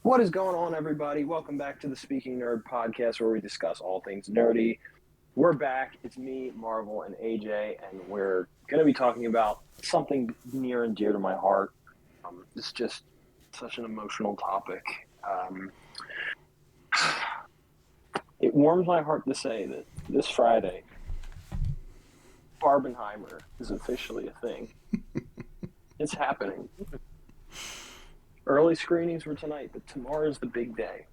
What is going on, everybody? Welcome back to the Speaking Nerd podcast, where we discuss all things nerdy. We're back. It's me, Marvel, and AJ, and we're going to be talking about something near and dear to my heart. It's just such an emotional topic. It warms my heart to say that this Friday, Barbenheimer is officially a thing. It's happening. Early screenings were tonight, but tomorrow's the big day.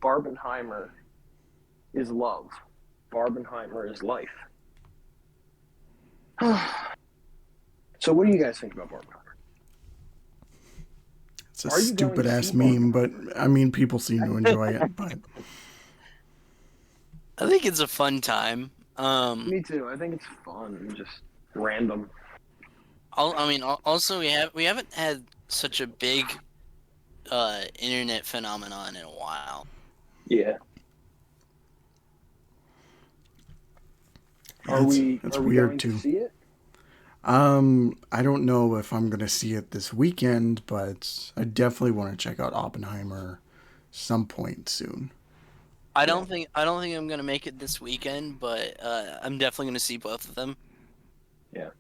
Barbenheimer is love. Barbenheimer is life. So what do you guys think about Barbenheimer? It's a stupid ass meme, but I mean, people seem to enjoy it. But I think it's a fun time. Me too. I think it's fun and just random. Also we haven't had such a big internet phenomenon in a while. Yeah. Are we weird going too. to see it? I don't know if I'm gonna see it this weekend, but I definitely want to check out Oppenheimer some point soon. I don't think I'm gonna make it this weekend, but I'm definitely gonna see both of them. Yeah.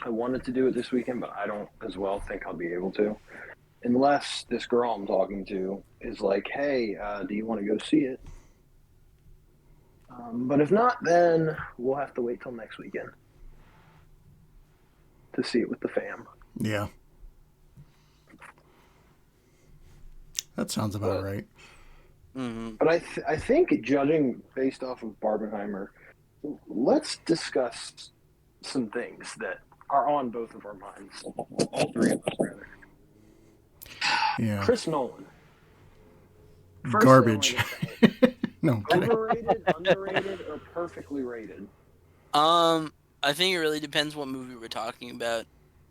I wanted to do it this weekend, but I don't as well think I'll be able to. Unless this girl I'm talking to is like, hey, do you want to go see it? But if not, then we'll have to wait till next weekend to see it with the fam. Yeah, that sounds about right. Mm-hmm. But I think, judging based off of Barbenheimer, let's discuss some things that are on both of our minds. All three of us, rather. Yeah. Chris Nolan. First Garbage. No, I'm kidding. Overrated, underrated, or perfectly rated? I think it really depends what movie we're talking about.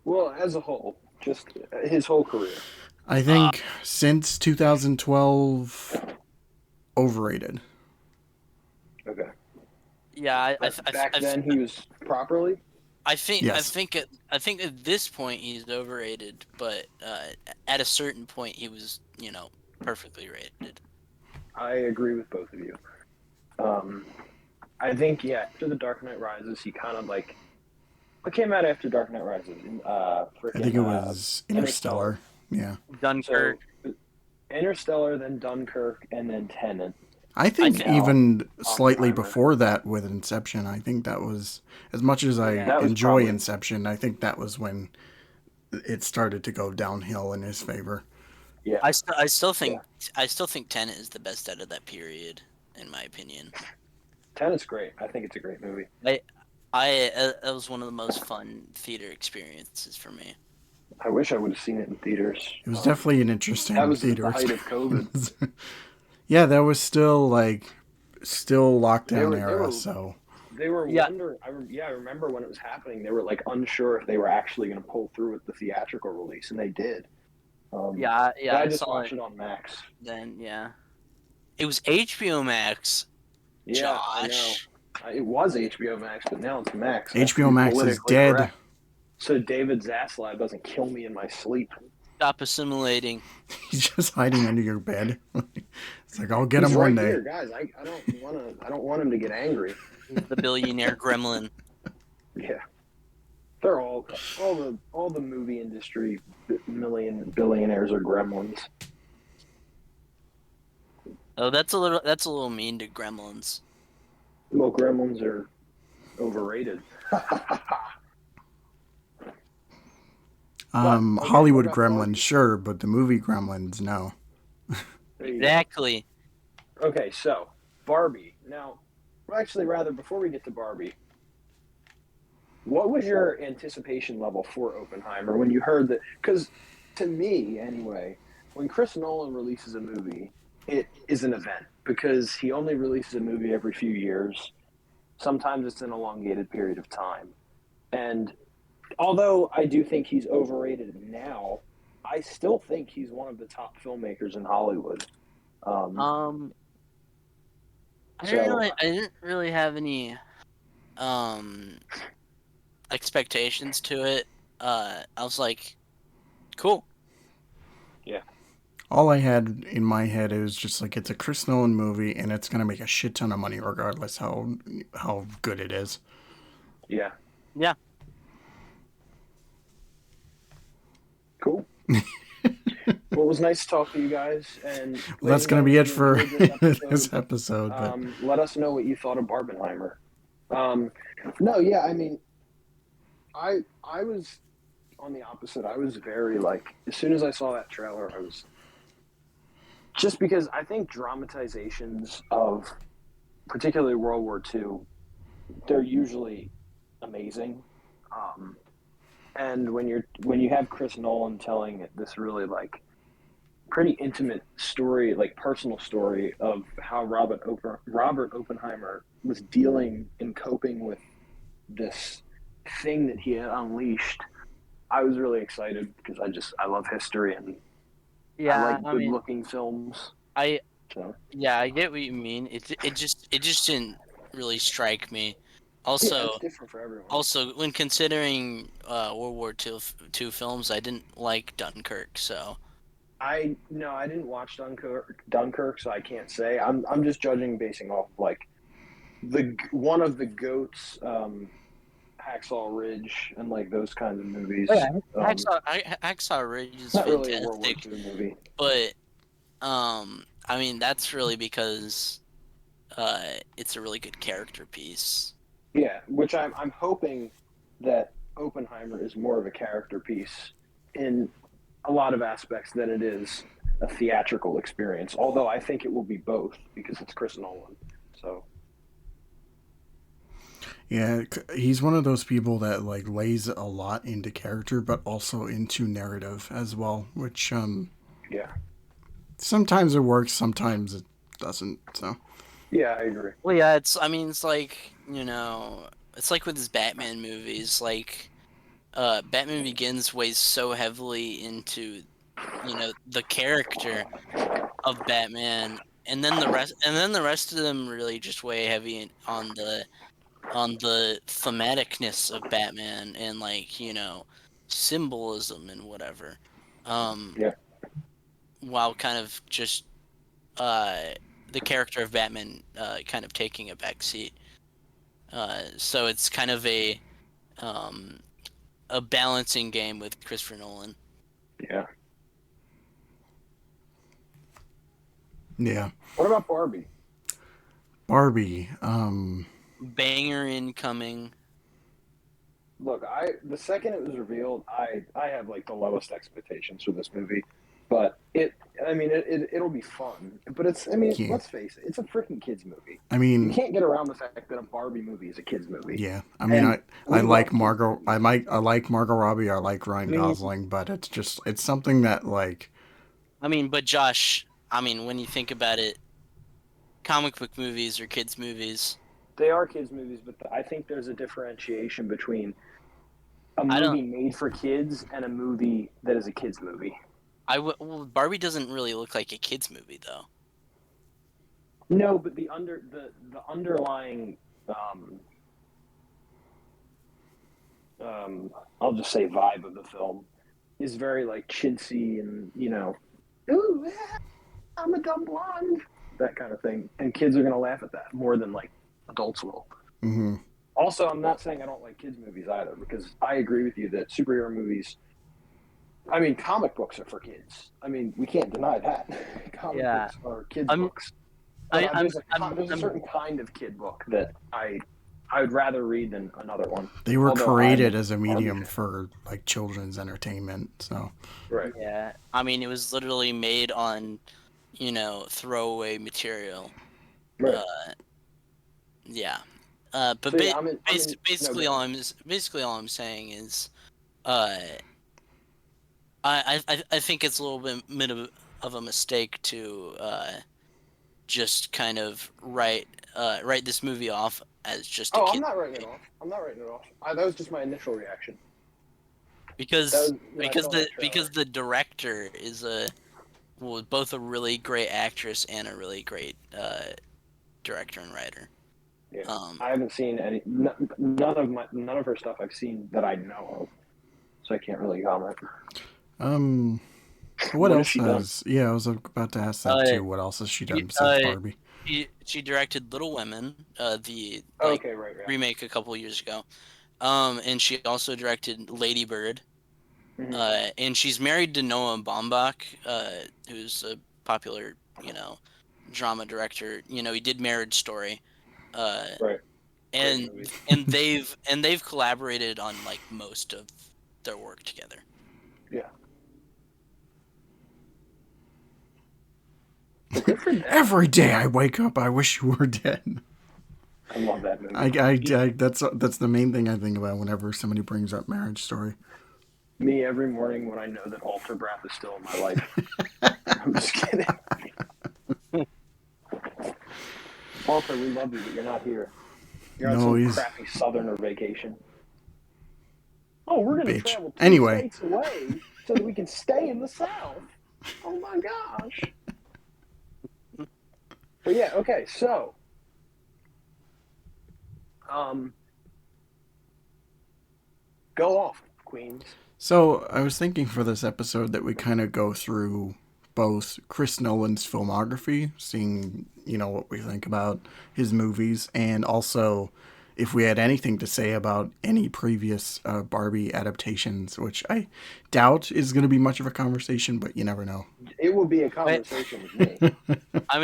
Well, as a whole, just his whole career. I think since 2012, overrated. Okay. Yeah, Back then he was properly. I think Yes. I think at this point he's overrated, but at a certain point he was, perfectly rated. I agree with both of you. I think after The Dark Knight Rises, he kind of like what came out after Dark Knight Rises? I think it was Interstellar. Yeah. Dunkirk. So, Interstellar, then Dunkirk, and then Tenet. I think even slightly Oppenheimer. before that with Inception. I think that was, as much as I enjoy probably Inception, I think that was when it started to go downhill in his favor. Yeah. I still think Tenet is the best out of that period, in my opinion. Tenet's great. I think it's a great movie. That was one of the most fun theater experiences for me. I wish I would have seen it in theaters. It was definitely an interesting That was theater the height of experience. Yeah, that was still lockdown era. So they were wondering. I remember when it was happening. They were like unsure if they were actually going to pull through with the theatrical release, and they did. I just watched it on Max. Then it was HBO Max. Yeah, Josh. I know. It was HBO Max, but now it's Max. HBO Max is dead. Correct. So David Zaslav doesn't kill me in my sleep. Stop assimilating. He's just hiding under your bed. It's like, I'll get him one day. Here, guys. I don't want him to get angry. He's the billionaire gremlin. Yeah, they're all the movie industry billionaires are gremlins. Oh, that's a little mean to gremlins. Well, gremlins are overrated. Hollywood Gremlins, sure, but the movie Gremlins, no. Exactly. Okay, so Barbie. Now, actually, rather before we get to Barbie, what was your anticipation level for Oppenheimer when you heard that? Because to me, anyway, when Chris Nolan releases a movie, it is an event because he only releases a movie every few years. Sometimes it's an elongated period of time, and although I do think he's overrated now, I still think he's one of the top filmmakers in Hollywood. I didn't really have any expectations to it. I was like, cool. all I had in my head is just like it's a Chris Nolan movie and it's gonna make a shit ton of money regardless how good it is. Yeah. Yeah. Cool. Well, it was nice to talk to you guys. And Well, ladies that's and gonna gentlemen, be if it you for enjoyed this this episode, episode. But let us know what you thought of Barbenheimer. Um, no, yeah, I mean, I was on the opposite. I was very like, as soon as I saw that trailer, I was just because I think dramatizations of particularly World War II, they're usually amazing. Um, and when you have Chris Nolan telling this really like pretty intimate story, like personal story of how Robert Oppenheimer was dealing and coping with this thing that he had unleashed. I was really excited because I love history and I Yeah, like I good mean, looking films. I So yeah, I get what you mean. It just didn't really strike me. yeah, Also, it's different for everyone. also when considering World War II films, I didn't like Dunkirk, so I no, I didn't watch Dunkirk, so I can't say. I'm just judging basing off like the one of the goats, Hacksaw Ridge, and like those kinds of oh, movies. yeah, Hacksaw Ridge It's is not really a World War fantastic, II movie. but I mean that's really because it's a really good character piece. Yeah, which I'm hoping that Oppenheimer is more of a character piece in a lot of aspects than it is a theatrical experience. Although I think it will be both because it's Chris Nolan. So yeah, he's one of those people that like lays a lot into character, but also into narrative as well, which yeah, sometimes it works, sometimes it doesn't. So yeah, I agree. Well, yeah, I mean it's like it's like with his Batman movies, like Batman Begins weighs so heavily into the character of Batman, and then the rest of them really just weigh heavy on the thematicness of Batman and like symbolism and whatever, um Yeah, while kind of just uh the character of Batman kind of taking a back seat. So it's kind of um a balancing game with Christopher Nolan. yeah. yeah, What about Barbie? Barbie. Banger incoming. Look, the second it was revealed, I have like the lowest expectations for this movie, but I mean it'll be fun. But it's I mean Yeah, let's face it, it's a freaking kids movie. I You mean, can't get around the fact that a Barbie movie is a kids movie, yeah, I mean, and I we like love kids Margot. movies. I like Margot Robbie. I like Ryan I mean, Gosling, but it's something that like I mean, but Josh, I mean, when you think about it, comic book movies are kids movies. they are kids movies, but I think there's a differentiation between a I don't. movie made for kids and a movie that is a kids movie. Well, Barbie doesn't really look like a kids movie though. No, but the underlying um, I'll just say vibe of the film is very like chintzy and ooh, I'm a dumb blonde, that kind of thing, and kids are gonna laugh at that more than like adults will. mm-hmm, Also, I'm not saying I don't like kids movies either because I agree with you that superhero movies. I mean, comic books are for kids. I mean, we can't deny that. Comic Yeah, books are kids I'm. books, but I, I'm. there's a I'm. certain kind of kid book that I would rather read than another one. they were Although I'm a created as a Barbie medium fan. for like children's entertainment. So Right. Yeah, I mean, it was literally made on, throwaway material. Right. Uh, yeah. But So yeah, I'm in. No, go ahead. basically all I'm saying is, uh, I think it's a little bit of a mistake to just kind of write this movie off as just a Oh, I'm kid not writing it movie off. I'm not writing it off. That was just my initial reaction. That because was when I because saw the that because trailer. the director is both a really great actress and a really great director and writer. Yeah, Um, I haven't seen none of her stuff I've seen that I know of, so I can't really comment. um, What What has else she done? has? Yeah, I was about to ask that Uh, too. What else has she done she, besides Barbie? she directed Little Women, the like Okay, right, right. remake a couple years ago. And she also directed Lady Bird. Hmm. And she's married to Noah Baumbach, who's a popular, drama director. He did Marriage Story. Uh, Right. Great and movie. they've collaborated on like most of their work together. Yeah. Well, good for them. Every day I wake up, I wish you were dead. I love that movie. That's the main thing I think about whenever somebody brings up Marriage Story. Me every morning when I know that Alter Breath is still in my life. I'm just kidding. Alter, we love you, but you're not here. You're on No, some he's crappy southerner vacation. Oh, we're going to bitch. travel 2 Anyway, states away so that we can stay in the South. Oh my gosh. But yeah, okay, so um, go off, Queens. so I was thinking for this episode that we kind of go through both Chris Nolan's filmography, seeing what we think about his movies, and also if we had anything to say about any previous Barbie adaptations, which I doubt is going to be much of a conversation, but you never know. It will be a But conversation with me. I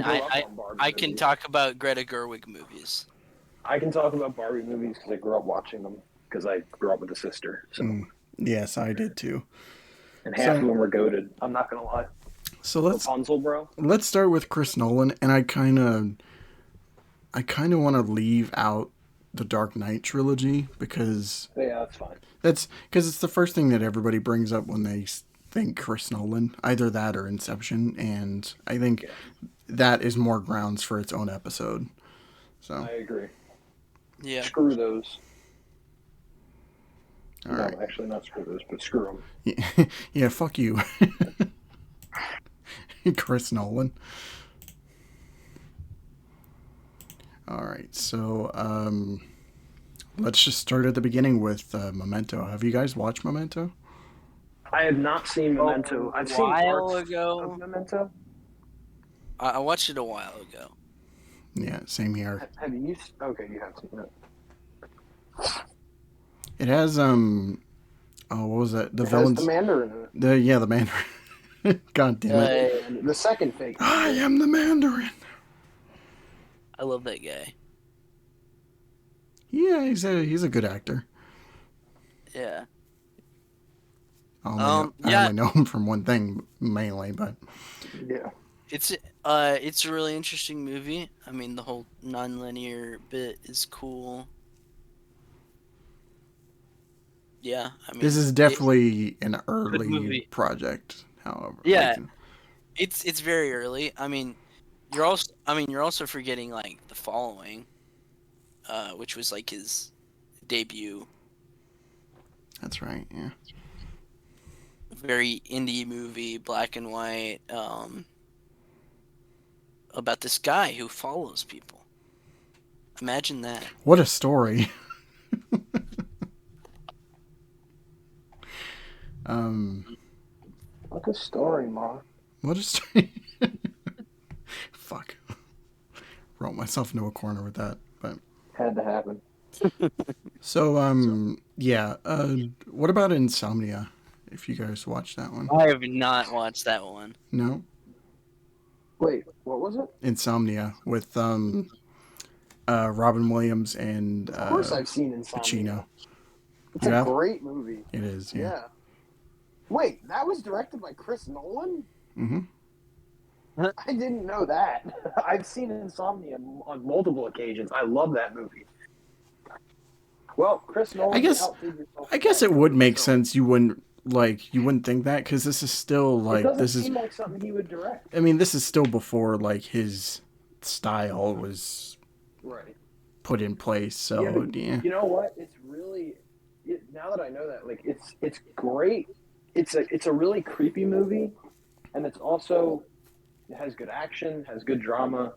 Grew up on Barbie I can movies. talk about Greta Gerwig movies. I can talk about Barbie movies because I grew up watching them because I grew up with a sister. So, Yes, I did too. and half of So them were goaded. I'm not gonna lie. so let's Rapunzel, bro. let's start with Chris Nolan, and I kind of want to leave out the Dark Knight trilogy because Yeah, that's fine. it's the first thing that everybody brings up when they think Chris Nolan, either that or Inception, and I think Yeah, that is more grounds for its own episode. So, I agree. Yeah. Screw those. all No, right, actually, not screw those, but screw them. yeah, yeah fuck you, Chris Nolan. All right, so let's just start at the beginning with Memento. Have you guys watched Memento? I have not seen Memento. A I've seen while parts of ago. Memento. I watched it a while ago. Yeah, same here. Have you? Okay, you have seen it. It has oh, what was that? The It has the villains. Mandarin in it. The Mandarin. God damn it! The second fake. I am the Mandarin. I love that guy. Yeah, he's a good actor. Yeah. I only know him from one thing mainly, but Yeah. It's a really interesting movie. I mean, the whole non-linear bit is cool. Yeah, I mean, this is definitely an early movie. project. However, Yeah, it's very early. You're also forgetting like The Following, which was like his debut. that's right. Yeah. Very indie movie, black and white, about this guy who follows people. Imagine that. What a story. What a story, Ma. What a story. Fuck. Wrote myself into a corner with that, but. Had to happen. So, yeah. What about Insomnia? If you guys watched that one, I have not watched that one. no, Wait, what was it? Insomnia with Robin Williams and Of course, I've seen Insomnia. Pacino. It's You a have? great movie. It is, yeah. Yeah. Wait, that was directed by Chris Nolan? Mm-hmm. I didn't know that. I've seen Insomnia on multiple occasions. I love that movie. Well, Chris Nolan. I guess it would make sense. You wouldn't think that because this is still It doesn't this is. seem like something he would direct. I mean, this is still before his style was Right. put in place. So Yeah, but yeah. you know what? It's really now that I know that, like, it's great. It's a really creepy movie, and it has good action, has good drama,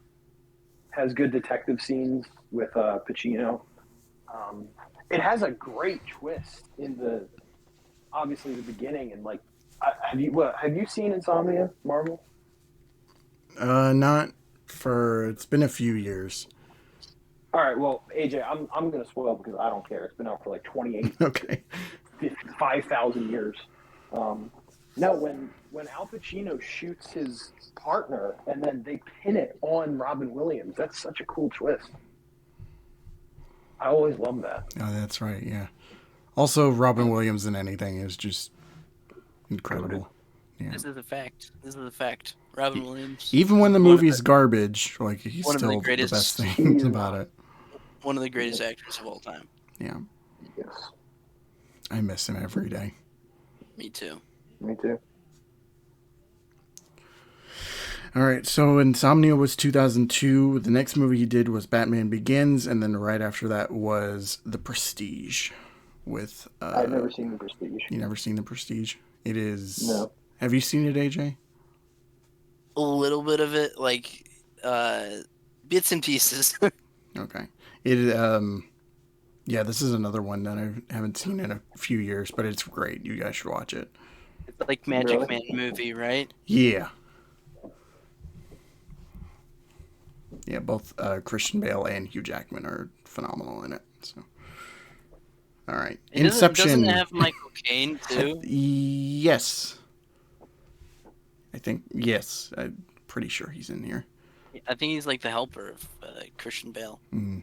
has good detective scenes with Pacino. It has a great twist in obviously the beginning, and like Have you seen Insomnia, Marvel? Not for. It's been a few years. All right, well, AJ, I'm gonna spoil because I don't care. It's been out for like 28, Okay. 5,000 years. Um, no, when Al Pacino shoots his partner and then they pin it on Robin Williams, that's such a cool twist. I always love that. Oh, that's right. Yeah. Also, Robin Williams in anything is just Goated. incredible. Yeah. This is a fact. This is a fact. Robin Williams, Even when the one of movie's garbage, like he's one of the still the best greatest He thing is about not. it. one of the greatest actors of all time. Yeah. Yes, I miss him every day. Me too. me too. All right, so Insomnia was 2002. The next movie he did was Batman Begins, and then right after that was The Prestige. With I've never seen The Prestige. you never seen The Prestige? It is. No. Have you seen it, AJ? A little bit of it, like bits and pieces. Okay. It yeah, this is another one that I haven't seen in a few years, but it's great. You guys should watch it. It's like Magic Really? Man movie, right? Yeah. Yeah, both Christian Bale and Hugh Jackman are phenomenal in it. So, all right, It Inception. doesn't it have Michael Caine too? Yes, I think yes. I'm pretty sure he's in here. I think he's like the helper of Christian Bale. Mm.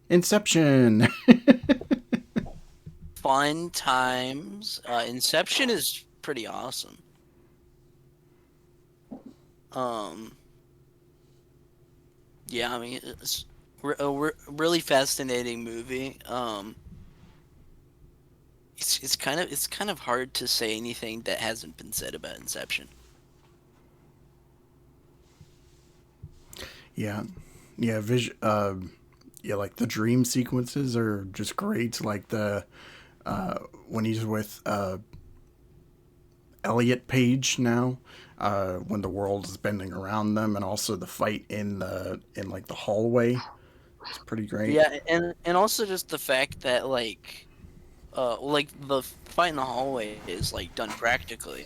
Inception. Fun times. Inception is pretty awesome. Yeah, I mean it's a really fascinating movie. It's kind of hard to say anything that hasn't been said about Inception. Yeah, yeah. Yeah, like the dream sequences are just great. Like the when he's with Elliot Page now, when the world is bending around them, and also the fight in like the hallway. It's pretty great. Yeah, and also just the fact that like the fight in the hallway is like done practically.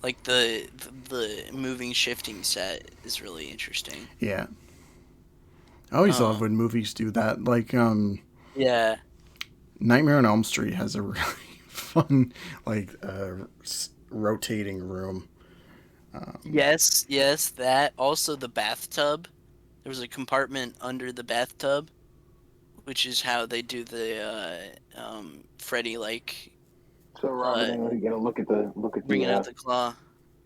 Like the moving shifting set is really interesting. Yeah. I always love when movies do that. Like Yeah. Nightmare on Elm Street has a really fun like rotating room. Yes, that. Also the bathtub. There was a compartment under the bathtub, which is how they do the Freddy like So Robert Englund gonna look at bringing out the claw.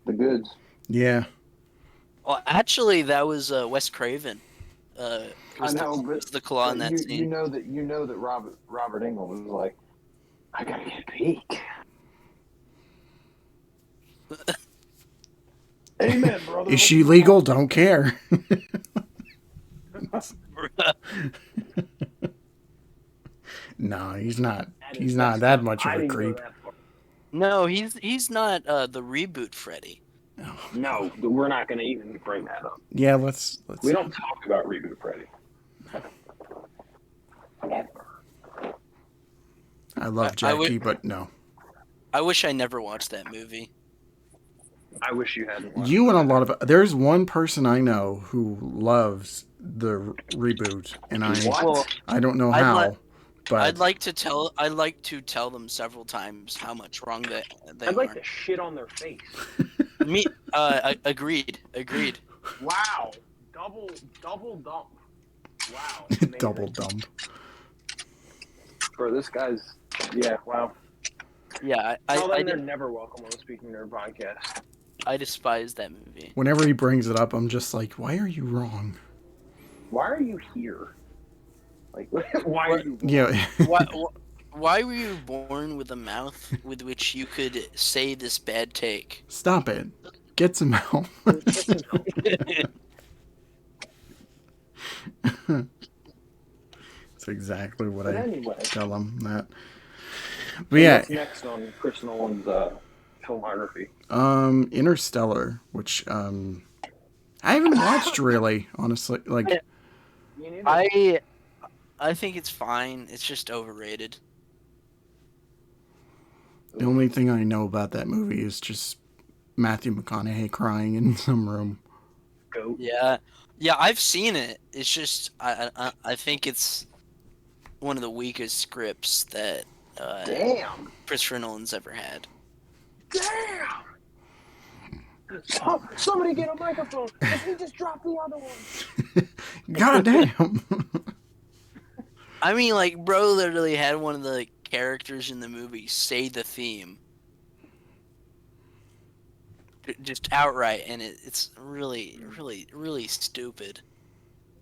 the goods. Yeah. Well, actually, that was Wes Craven. I know, was the claw in that scene. you know that Robert Englund was like, I gotta get a peek. Amen, brother. Is she legal? Don't care. No, he's not. He's not that much of a creep. No, he's not the reboot Freddy. No, we're not going to even bring that up. Yeah, let's. We don't talk about reboot Freddy. Ever. I love Jackie, but no. I wish I never watched that movie. I wish you hadn't. Watched You and a lot of there's one person I know who loves the reboot, and I don't know how. But I'd like to tell them several times how much wrong they I'd like are. to shit on their face. Me, agreed. Wow, double dump. Wow, double dump. Bro, this guy's wow. Yeah, they're never welcome on the Speaking Nerd podcast. I despise that movie. Whenever he brings it up, I'm just like, why are you wrong? Why are you here? Like, why are you? Yeah. Why were you born with a mouth with which you could say this bad take? Stop it. Get some help. That's exactly what Anyway. tell him that. But yeah. What's next on Chris Nolan's filmography? Interstellar, which I haven't watched really, honestly. Like, I think it's fine. It's just overrated. The only thing I know about that movie is just Matthew McConaughey crying in some room. Goat. Yeah, yeah, I've seen it. It's just I think it's one of the weakest scripts that Damn. Christopher Nolan's ever had. Damn. Somebody get a microphone, because he just dropped the other one. God damn. I mean, like, bro literally had one of the characters in the movie say the theme. Just outright, and it's really, really, really stupid.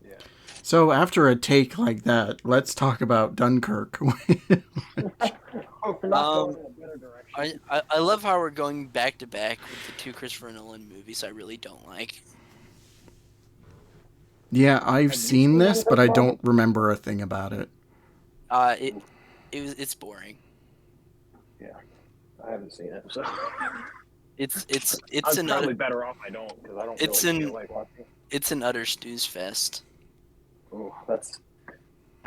Yeah. So after a take like that, let's talk about Dunkirk. Oh, we're not going in a better direction. I love how we're going back to back with the two Christopher Nolan movies I really don't like. Yeah, I've Have you seen seen this, but Dunkirk, I Bob? don't remember a thing about it. It's boring. Yeah, I haven't seen it, so It's I'm an probably utter, better off I don't, because I don't it's really an feel like watching. it's an utter snooze fest. Oh, that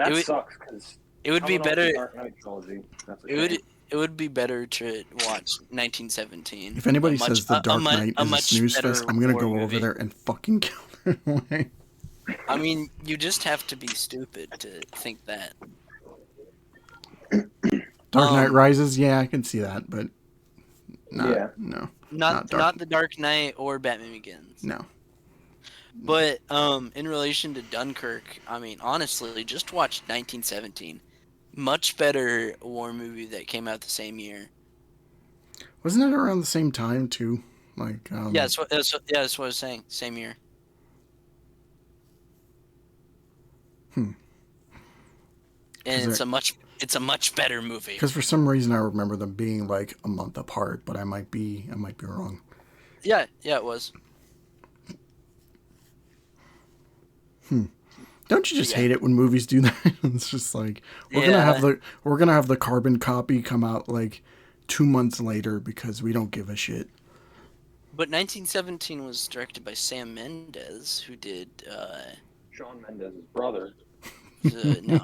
would- sucks, because It would be better. Dark Knight trilogy. That's a It shame. would be better to watch 1917. If anybody A much- says The Dark Knight a is a much snooze better fest, I'm gonna war go over movie. there and fucking kill their way. I mean, you just have to be stupid to think that. Dark Knight Rises, yeah, I can see that, but Yeah. no, Not Dark- The Dark Knight or Batman Begins. no. But in relation to Dunkirk, I mean, honestly, just watch 1917. Much better war movie that came out the same year. Wasn't it around the same time too? Like, Yeah, that's what I was saying. Same year. Hmm. And Is it's a much better movie. because for some reason I remember them being like a month apart, but I might be wrong. Yeah, it was. Don't you just Yeah. hate it when movies do that? It's just like we're gonna have the carbon copy come out like 2 months later because we don't give a shit. But 1917 was directed by Sam Mendes, who did Shawn Mendes' brother.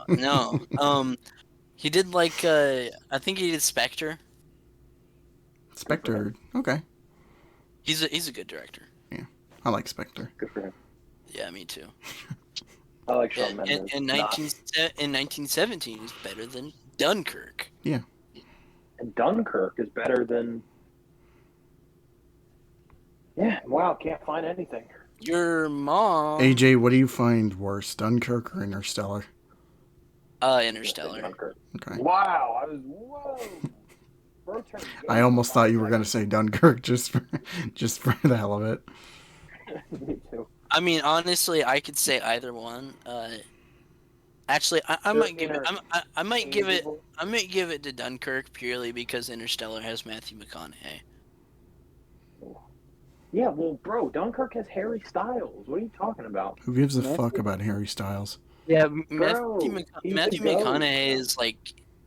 no. He did like I think he did Spectre. Spectre, okay, He's a good director. I like Spectre. Good for him. Yeah, me too. I like Shawn And, Mendes. and 1917 is better than Dunkirk. And Dunkirk is better than. Yeah, wow, can't find anything. Your mom. AJ, what do you find worse, Dunkirk or Interstellar? Interstellar. Dunkirk. Okay. Wow, whoa. Bro turned good. I almost thought you were gonna say Dunkirk just for the hell of it. Me too. I mean, honestly, I could say either one. Actually, I might give it. I might give it. I might give it to Dunkirk purely because Interstellar has Matthew McConaughey. Yeah, well, bro, Dunkirk has Harry Styles. What are you talking about? Who gives a fuck about Harry Styles? Yeah, Bro, he's Matthew the goat. McConaughey is like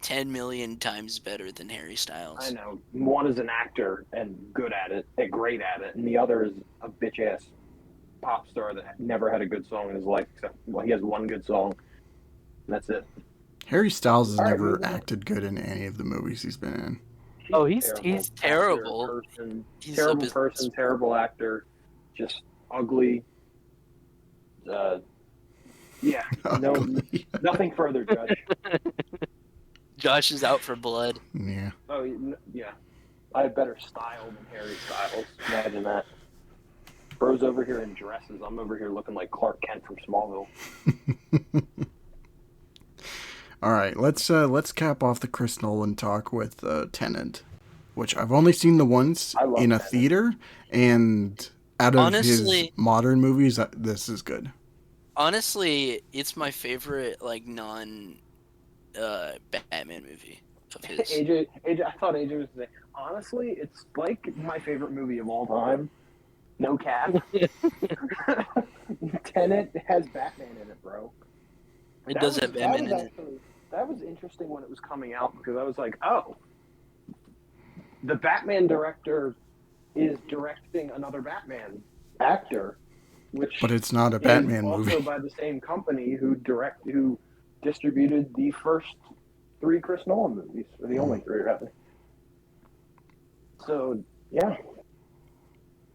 10 million times better than Harry Styles. I know. One is an actor and good at it, and great at it, and the other is a bitch ass pop star that never had a good song in his life. Except, well, he has one good song, and that's it. Harry Styles has All right, never moving on. acted good in any of the movies he's been in. Oh, he's terrible. Person, He's terrible a person, terrible actor, just ugly. Yeah, no, Ugly. nothing further, Judge. Josh is out for blood. Yeah. Oh, yeah. I have better style than Harry Styles. Imagine that. Bro's over here in dresses. I'm over here looking like Clark Kent from Smallville. All right, let's cap off the Chris Nolan talk with Tenet, which I've only seen the once I love in a Tenet. theater, and out of his Honestly- modern movies, this is good. Honestly, it's my favorite like non Batman movie of his. AJ, I thought AJ was saying, honestly, it's like my favorite movie of all time. No cap. Tenet has Batman in it, bro. It does have Batman in it. That was interesting when it was coming out because I was like, oh, the Batman director is directing another Batman actor, which But it's not a is Batman also movie. by the same company who distributed the first 3 Chris Nolan movies, or the only 3 rather. So yeah,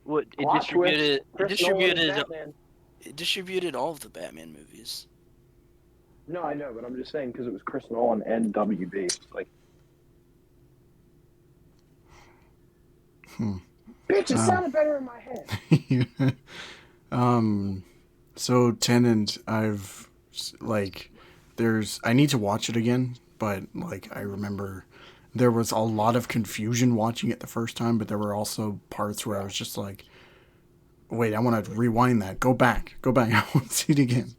What it plot twist. distributed? It Chris Nolan is distributed. Batman. It distributed all of the Batman movies. No, I know, but I'm just saying because it was Chris Nolan and WB. Like, bitch, it sounded better in my head. So Tenant, I need to watch it again, but like I remember there was a lot of confusion watching it the first time, but there were also parts where I was just like, wait, I want to rewind that. Go back. I want to see it again.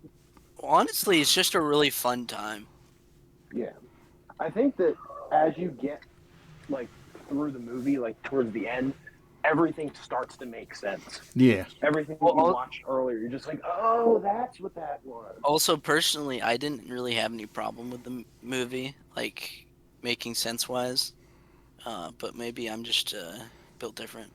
Honestly, it's just a really fun time. Yeah, I think that as you get like through the movie, like towards the end, everything starts to make sense. Yeah. Everything that you watched earlier, you're just like, oh, that's what that was. Also, personally, I didn't really have any problem with the movie, like making sense wise. But maybe I'm just built different.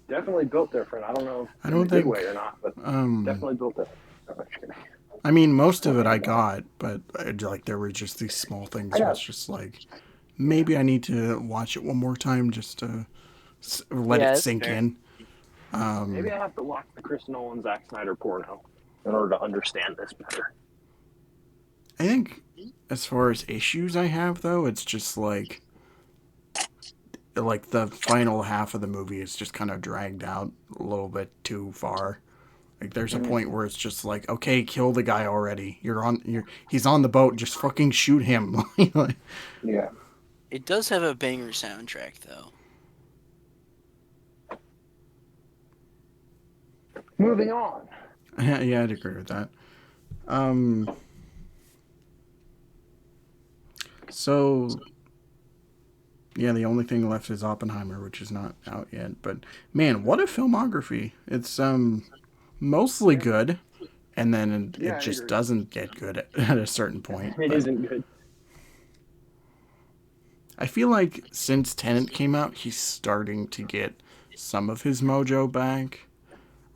Definitely built different. I don't know I in don't a good think way or not, but definitely built different. Oh, I mean, most of it I got, but like there were just these small things. Where it's just like maybe I need to watch it one more time just to let it sink in. Maybe I have to watch the Chris Nolan Zack Snyder porno in order to understand this better. I think as far as issues I have though, it's just like the final half of the movie is just kind of dragged out a little bit too far. Like there's a point where it's just like, okay, kill the guy already. He's on the boat, just fucking shoot him. Yeah. It does have a banger soundtrack though. Moving on. Yeah, I'd agree with that. So yeah, the only thing left is Oppenheimer, which is not out yet. But man, what a filmography! It's mostly good, and then it just doesn't get good at a certain point. It isn't good. I feel like since Tenet came out, he's starting to get some of his mojo back,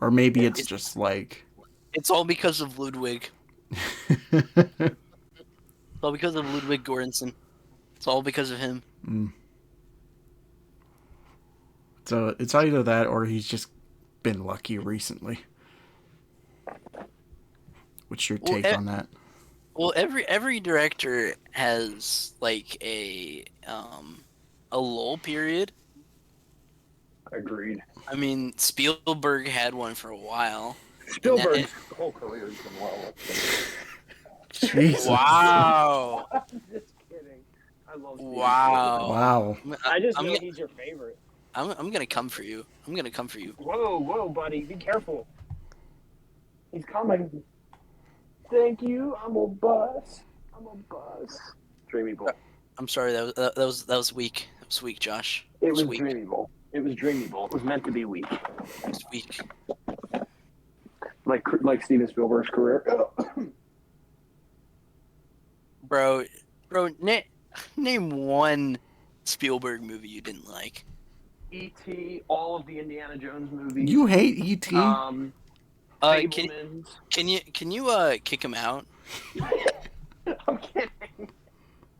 or maybe it's just like it's all because of Ludwig. It's all because of Ludwig Göransson. It's all because of him. So it's either that or he's just been lucky recently. What's your take on that? Well, every director has like a lull period. Agreed. I mean, Spielberg had one for a while. Spielberg's whole career has been well. Jesus. Wow. I'm just kidding. I love Spielberg. Wow. I just know he's your favorite. I'm gonna come for you. Whoa, buddy, be careful. He's coming. Thank you. I'm a bus. Dreamy Boy. I'm sorry. That was weak. That was weak, Josh. It was dreamable. It was meant to be weak. It was weak. Like Steven Spielberg's career. Bro, name one Spielberg movie you didn't like. E.T., all of the Indiana Jones movies. You hate E.T.? Can you kick him out? I'm kidding.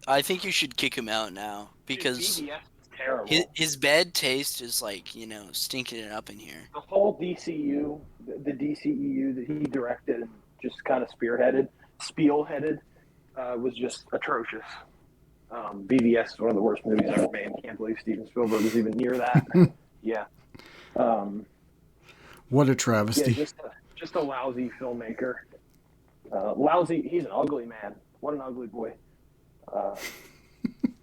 I think you should kick him out now because BVS is terrible. His bad taste is like, stinking it up in here. The whole DCU, the DCEU that he directed and just kind of spearheaded, was just atrocious. BVS is one of the worst movies ever made. Can't believe Steven Spielberg was even near that. Yeah. What a travesty. Yeah, just a lousy filmmaker. Lousy. He's an ugly man. What an ugly boy.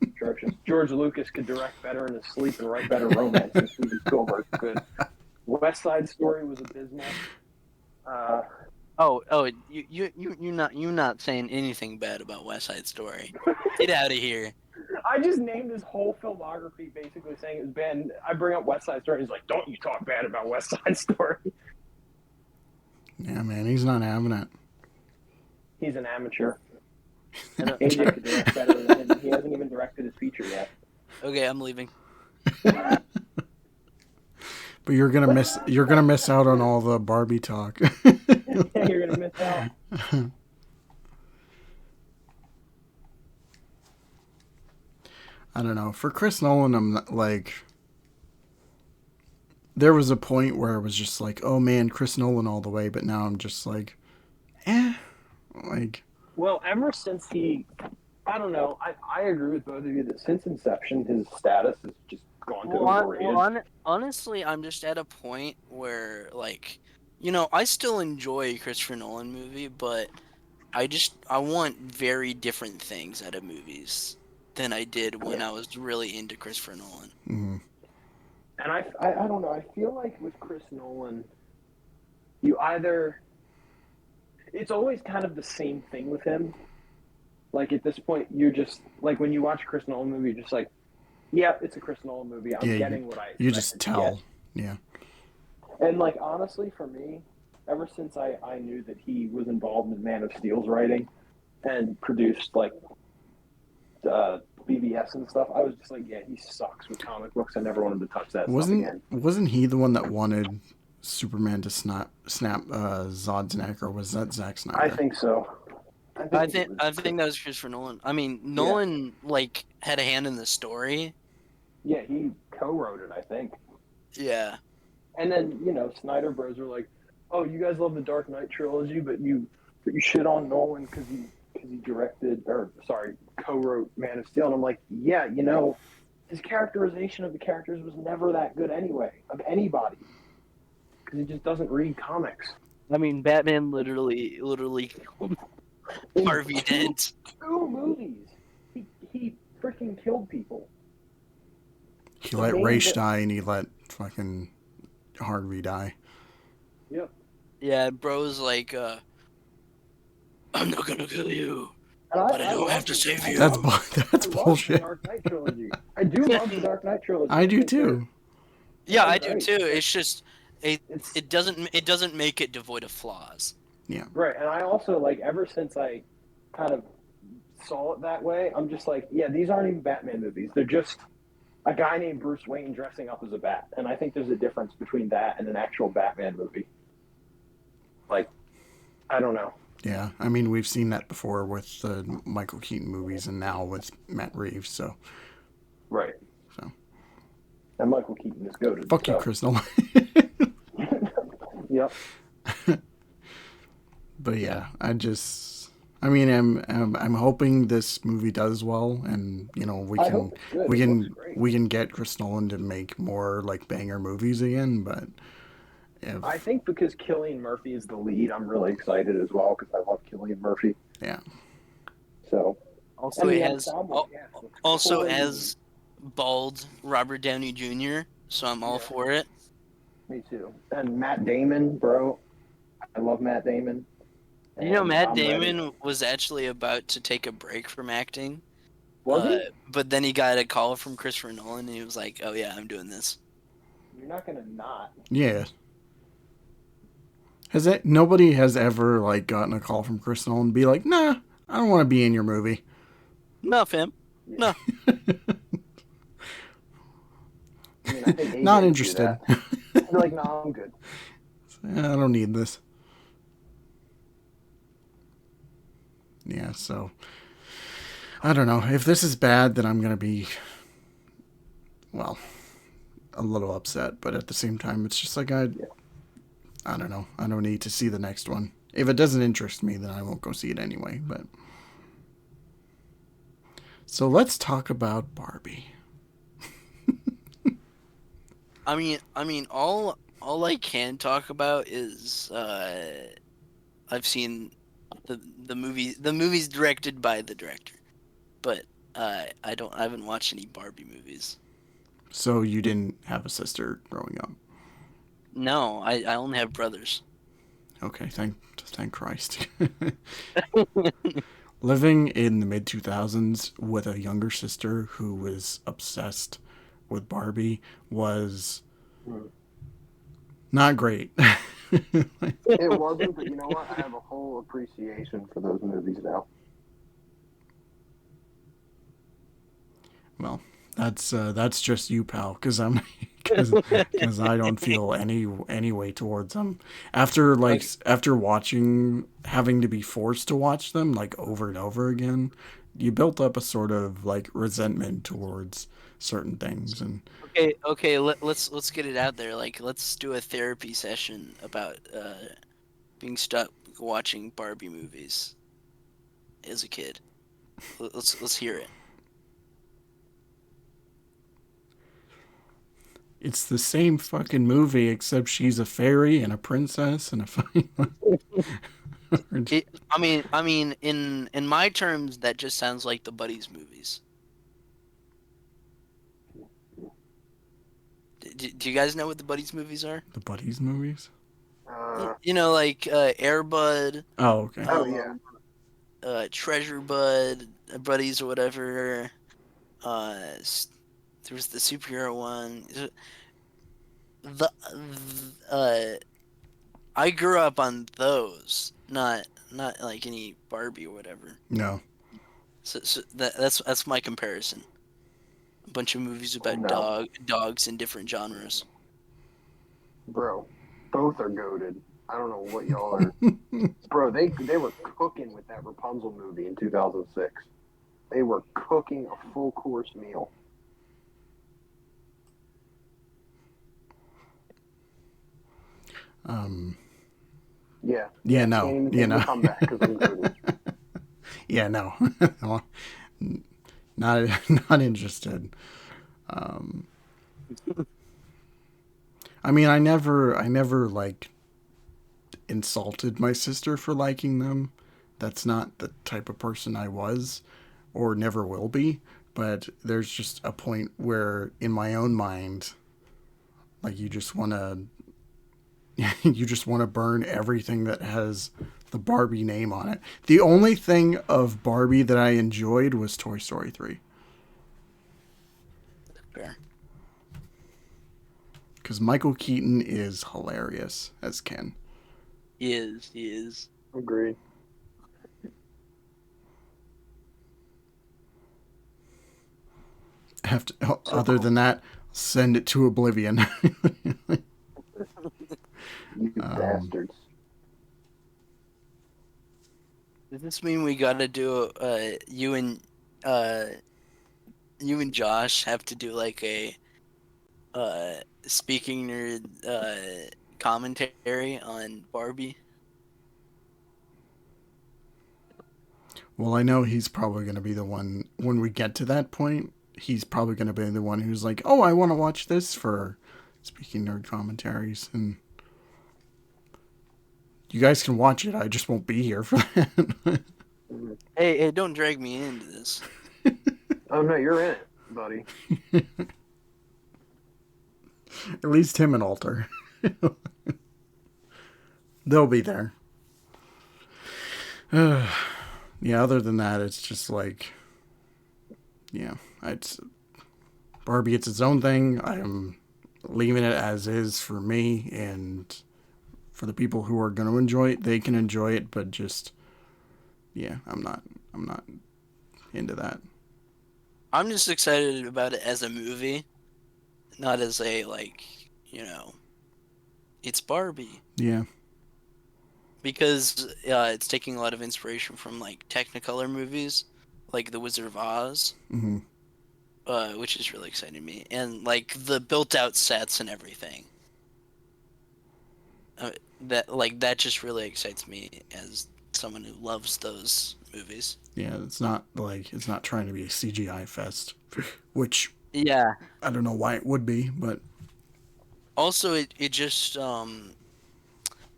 Atrocious. George Lucas could direct better in his sleep and write better romance than Steven Spielberg could. West Side Story was abysmal. You're not saying anything bad about West Side Story. Get out of here. I just named his whole filmography basically saying it was bad. I bring up West Side Story. He's like, "Don't you talk bad about West Side Story?" Yeah, man, he's not having it. He's an amateur. AJ could direct better than him. He hasn't even directed his feature yet. Okay, I'm leaving. But you're gonna miss out on all the Barbie talk. You're gonna miss out. I don't know. For Chris Nolan, I'm not, like, there was a point where it was just like, oh man, Chris Nolan all the way, but now I'm just like, eh, like, Well, ever since I don't know, I agree with both of you that since Inception, his status has just gone to overrated. Honestly, I'm just at a point where, like, you know, I still enjoy a Christopher Nolan movie, but I want very different things out of movies than I did when Yeah. I was really into Christopher Nolan. mm, And I don't know, I feel like with Chris Nolan, you either, it's always kind of the same thing with him. Like at this point, you're just, like when you watch a Chris Nolan movie, you're just like, yeah, it's a Chris Nolan movie. I'm yeah, getting what I you just expected to get. tell. Yeah. And like honestly, for me, ever since I knew that he was involved in Man of Steel's writing and produced like BBS and stuff, I was just like, yeah, he sucks with comic books. I never wanted to touch that stuff again. Wasn't he the one that wanted Superman to snap Zod's neck, or was that Zack Snyder? I think so. I think that was Christopher Nolan. I mean, Nolan like had a hand in the story. Yeah, he co-wrote it, I think. Yeah. And then Snyder Bros were like, "Oh, you guys love the Dark Knight trilogy, but you shit on Nolan because he directed co-wrote Man of Steel." And I'm like, "Yeah, his characterization of the characters was never that good anyway, of anybody, because he just doesn't read comics." I mean, Batman literally killed Harvey Dent. Two movies, he freaking killed people. He let Raish die, and he let fucking Harvey die. Yep. Yeah, bro's like, I'm not gonna kill you, but I don't have to save you. That's bullshit. The Dark Knight trilogy. I do love the Dark Knight trilogy. I do too. Yeah, I do too. It's just it doesn't make it devoid of flaws. Yeah. Right, and I also like ever since I kind of saw it that way, I'm just like, yeah, these aren't even Batman movies. They're just a guy named Bruce Wayne dressing up as a bat. And I think there's a difference between that and an actual Batman movie. Like, I don't know. Yeah, I mean, we've seen that before with the Michael Keaton movies and now with Matt Reeves, so. Right. So. And Michael Keaton is goated. Fuck you, Chris Nolan. Yep. But yeah, I'm hoping this movie does well, and we can get Chris Nolan to make more like banger movies again. But I think because Cillian Murphy is the lead, I'm really excited as well because I love Cillian Murphy. Yeah. So also has bald Robert Downey Jr., so I'm all for it. Me too. And Matt Damon, bro. I love Matt Damon. Matt Damon was actually about to take a break from acting. Was he? But then he got a call from Christopher Nolan, and he was like, "Oh yeah, I'm doing this." You're not gonna not. Yeah. Nobody has ever like gotten a call from Chris Nolan and be like, "Nah, I don't want to be in your movie." No, fam. No. I think not interested. You're like, no, I'm good. I don't need this. Yeah, so I don't know. If this is bad, then I'm going to be, well, a little upset. But at the same time, it's just like, I don't know. I don't need to see the next one. If it doesn't interest me, then I won't go see it anyway. But so let's talk about Barbie. I mean, all I can talk about is I've seen the movies directed by the director, but I haven't watched any Barbie movies. So you didn't have a sister growing up? No, I only have brothers. Okay, thank Christ. Living in the mid-2000s with a younger sister who was obsessed with Barbie was not great. It wasn't, but you know what? I have a whole appreciation for those movies now. Well, that's just you, pal, because I don't feel any way towards them. After having to be forced to watch them like over and over again, you built up a sort of like resentment towards certain things, and Okay. Let's get it out there. Like, let's do a therapy session about being stuck watching Barbie movies as a kid. Let's hear it. it's the same fucking movie except she's a fairy and a princess and a fucking. I mean, in my terms, that just sounds like the Buddies movies. Do you guys know what the Buddies movies are? The Buddies movies. You know, like Air Bud, Oh, okay. Oh yeah, Treasure Bud, Buddies or whatever. There was the superhero one. The I grew up on those, not like any Barbie or whatever. No. So that's my comparison. A bunch of movies about no, dogs in different genres. bro. Both are goaded. I don't know what y'all are. Bro, they were cooking with that Rapunzel movie in 2006. They were cooking a full course meal. Yeah. Yeah. No. Can't even You think know. of a comeback because I'm goaded. Yeah. No. Not not interested. I mean, I never like insulted my sister for liking them. That's not the type of person I was, or never will be. But there's just a point where, in my own mind, like you just want to burn everything that has the Barbie name on it. The only thing of Barbie that I enjoyed was Toy Story 3. Fair. Because Michael Keaton is hilarious as Ken. He is. Agreed. Other than that, send it to oblivion. You bastards. Does this mean we gotta do uh you and Josh have to do like a speaking nerd commentary on Barbie? Well, I know he's probably going to be the one, when we get to that point, he's probably going to be the one who's like, oh, I want to watch this for speaking nerd commentaries. And you guys can watch it. I just won't be here for that. Hey, don't drag me into this. Oh no, you're in it, buddy. At least him and Alter. They'll be there. Yeah, other than that, it's just like, yeah, it's Barbie. It's its own thing. I'm leaving it as is for me, and for the people who are going to enjoy it, they can enjoy it. But just, yeah, I'm not into that. I'm just excited about it as a movie, not as a like, it's Barbie. Yeah. Because it's taking a lot of inspiration from like Technicolor movies, like The Wizard of Oz, Mm-hmm. which is really exciting to me, and like the built-out sets and everything. That just really excites me as someone who loves those movies. Yeah, it's not trying to be a CGI fest, which Yeah. I don't know why it would be, but Also, it just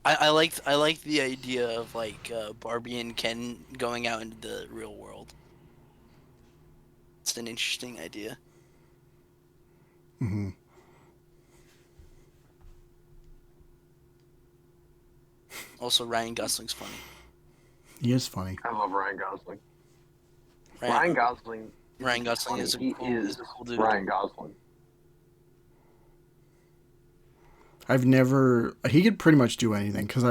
I like the idea of like Barbie and Ken going out into the real world. It's an interesting idea. mm-hmm. Also, Ryan Gosling's funny. He is funny. I love Ryan Gosling. Ryan Gosling. Ryan Gosling is a cool dude. Ryan Gosling. He could pretty much do anything because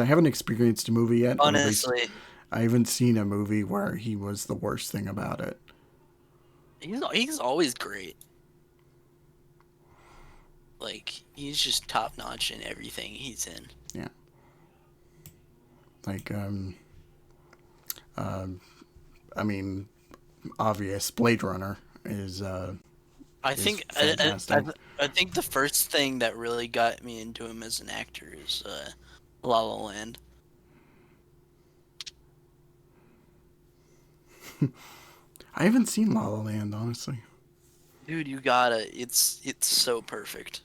I haven't experienced a movie yet. Honestly, I haven't seen a movie where he was the worst thing about it. he's always great. Like, he's just top notch in everything he's in. Yeah. Like I mean, obvious Blade Runner is I is think fantastic. I think the first thing that really got me into him as an actor is La La Land. I haven't seen La La Land, honestly. Dude, you gotta. It's so perfect.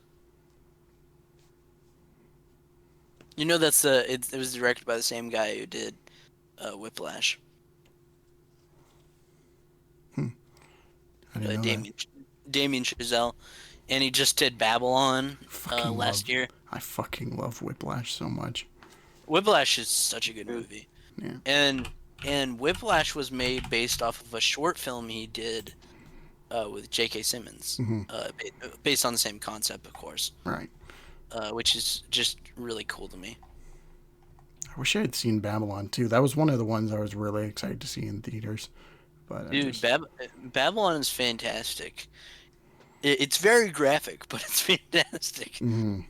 You know that's it was directed by the same guy who did Whiplash. I didn't know that. Damien Chazelle, and he just did Babylon Fucking love. last year. I fucking love Whiplash so much. Whiplash is such a good Dude, movie, Yeah. and Whiplash was made based off of a short film he did with J.K. Simmons, Hmm. based on the same concept, of course, Right. which is just really cool to me. I wish I had seen Babylon too. That was one of the ones I was really excited to see in theaters. But I Dude, just. Babylon is fantastic. It's very graphic, but it's fantastic. Mm,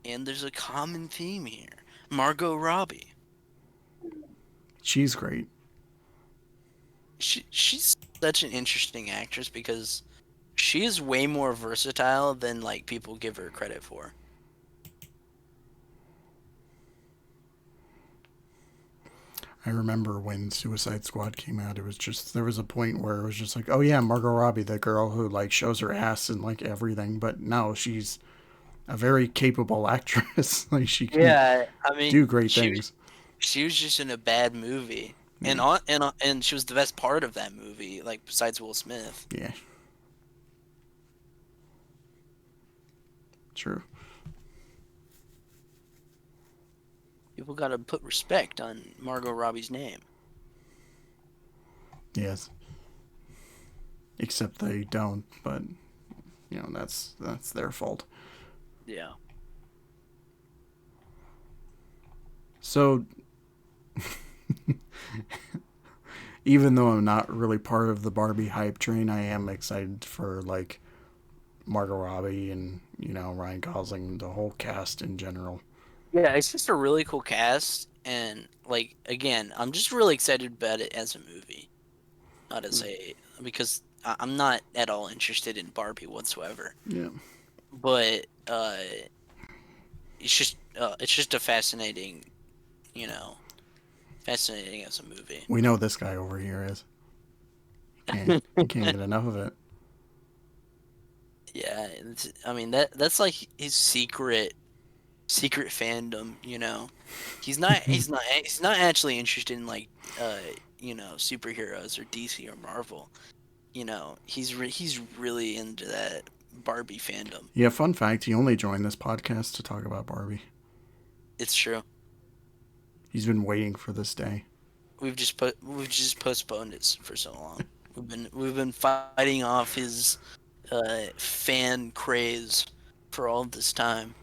And there's a common theme here. Margot Robbie. she's great. She's such an interesting actress because she is way more versatile than like people give her credit for. I remember when Suicide Squad came out, it was just there was a point where it was just like, oh yeah, Margot Robbie, the girl who like shows her ass and like everything, but no, she's a very capable actress. Like she can Yeah, I mean, do great things. she was just in a bad movie, Yeah, and she was the best part of that movie, like besides Will Smith. yeah, true. People gotta put respect on Margot Robbie's name. Yes, except they don't. But you know that's their fault. Yeah. So even though I'm not really part of the Barbie hype train, I am excited for like Margot Robbie and Ryan Gosling, the whole cast in general. Yeah, it's just a really cool cast, and like again, I'm just really excited about it as a movie, not as a because I'm not at all interested in Barbie whatsoever. Yeah, But it's just a fascinating, you know, fascinating as a movie. we know this guy over here is. He can't get enough of it. Yeah, I mean that's like his secret fandom, you know. He's not actually interested in like superheroes or DC or Marvel. You know, he's really into that Barbie fandom. Yeah, fun fact: he only joined this podcast to talk about Barbie. It's true. He's been waiting for this day. We've just postponed it for so long. We've been fighting off his fan craze for all this time.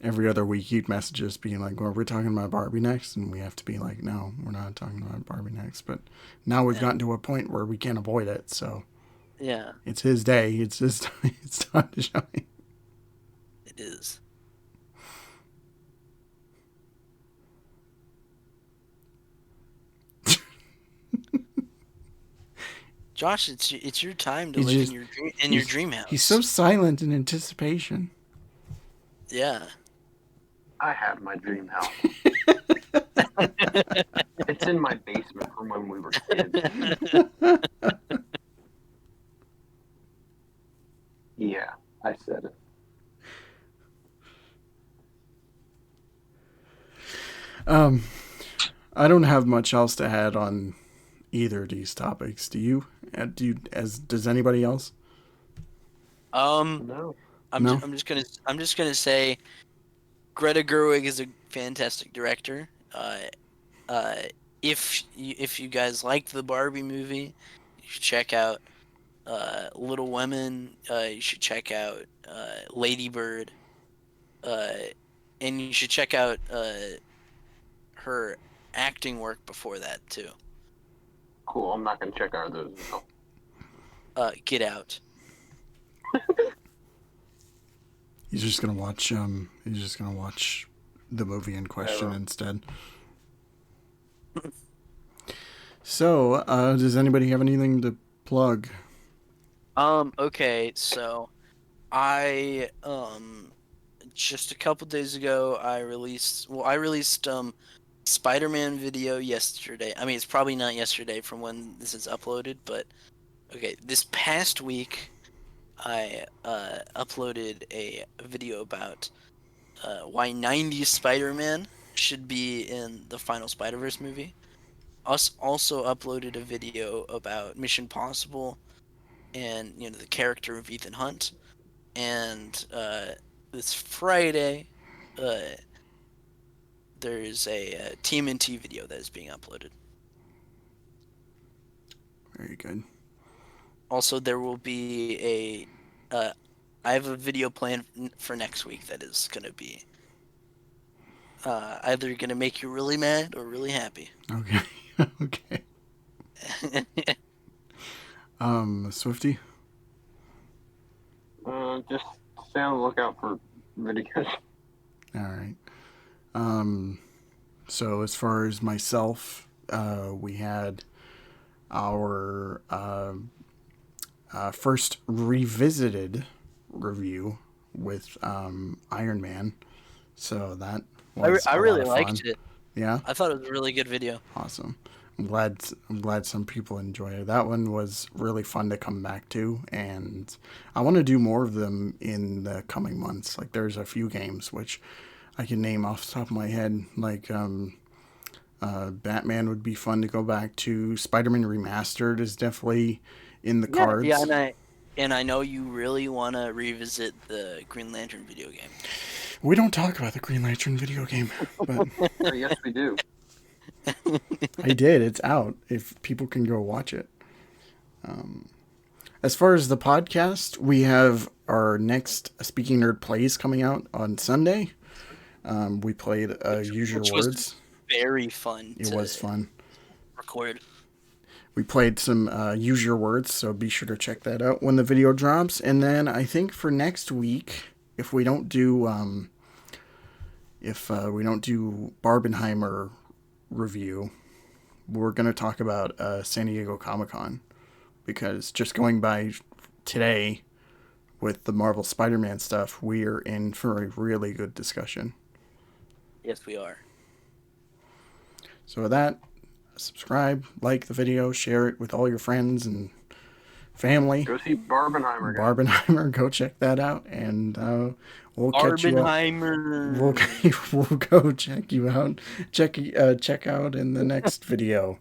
Every other week, he'd message us being like, "Well, we're talking about Barbie next," and we have to be like, "No, we're not talking about Barbie next." But now we've Yeah. gotten to a point where we can't avoid it. So Yeah, it's his day. It's his time. It's time to shine. it is. Josh, it's your time to He's live just in your dream he's house. so silent in anticipation. Yeah. I have my dream house. It's in my basement from when we were kids. Yeah, I said it. Um, I don't have much else to add on either of these topics. Do you? Does anybody else? Um, No. No. I'm just gonna say Greta Gerwig is a fantastic director. Uh, if you guys liked the Barbie movie, you should check out Little Women. You should check out Lady Bird. Uh, and you should check out her acting work before that too. Cool. I'm not gonna check out those now. Get Out. He's just gonna watch. He's just gonna watch the movie in question Whatever. instead. So, does anybody have anything to plug? Okay, so I just a couple days ago I released Spider-Man video yesterday. I mean, it's probably not yesterday from when this is uploaded, but okay, this past week I uploaded a video about why 90s Spider-Man should be in the final Spider-Verse movie. Also uploaded a video about Mission Possible and the character of Ethan Hunt. And this Friday, uh, there's a TMNT video that is being uploaded. Very good. Also, there will be I have a video planned for next week that is going to be either going to make you really mad or really happy. Okay. Okay. Swifty? Just stay on the lookout for videos. All right. So as far as myself, we had our first revisited review with Iron Man. So that was I a really lot of fun. liked it. Yeah, I thought it was a really good video. awesome. I'm glad some people enjoy it. That one was really fun to come back to, and I want to do more of them in the coming months. Like there's a few games which I can name off the top of my head, like Batman would be fun to go back to. Spider-Man Remastered is definitely in the cards. Yeah, and I know you really want to revisit the Green Lantern video game. We don't talk about the Green Lantern video game, but Yes, we do. I did. It's out. If people can go watch it. As far as the podcast, we have our next Speaking Nerd Plays coming out on Sunday. We played Use Your Which Words. was very fun. It was fun. Record. We played some Use Your Words, so be sure to check that out when the video drops. And then I think for next week, if we don't do Barbenheimer review, we're going to talk about San Diego Comic-Con, because just going by today with the Marvel Spider-Man stuff, we're in for a really good discussion. Yes, we are. So with that, subscribe, like the video, share it with all your friends and family. Go see Barbenheimer. Barbenheimer, go check that out, and we'll catch you up. Barbenheimer. We'll go check you out. Check out in the next video.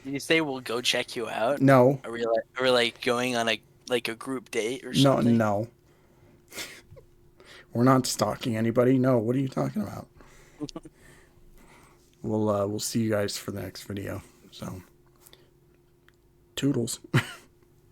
Did you say we'll go check you out? No. Are we like going on a group date or something? No. We're not stalking anybody. No, what are you talking about? We'll see you guys for the next video. So, toodles.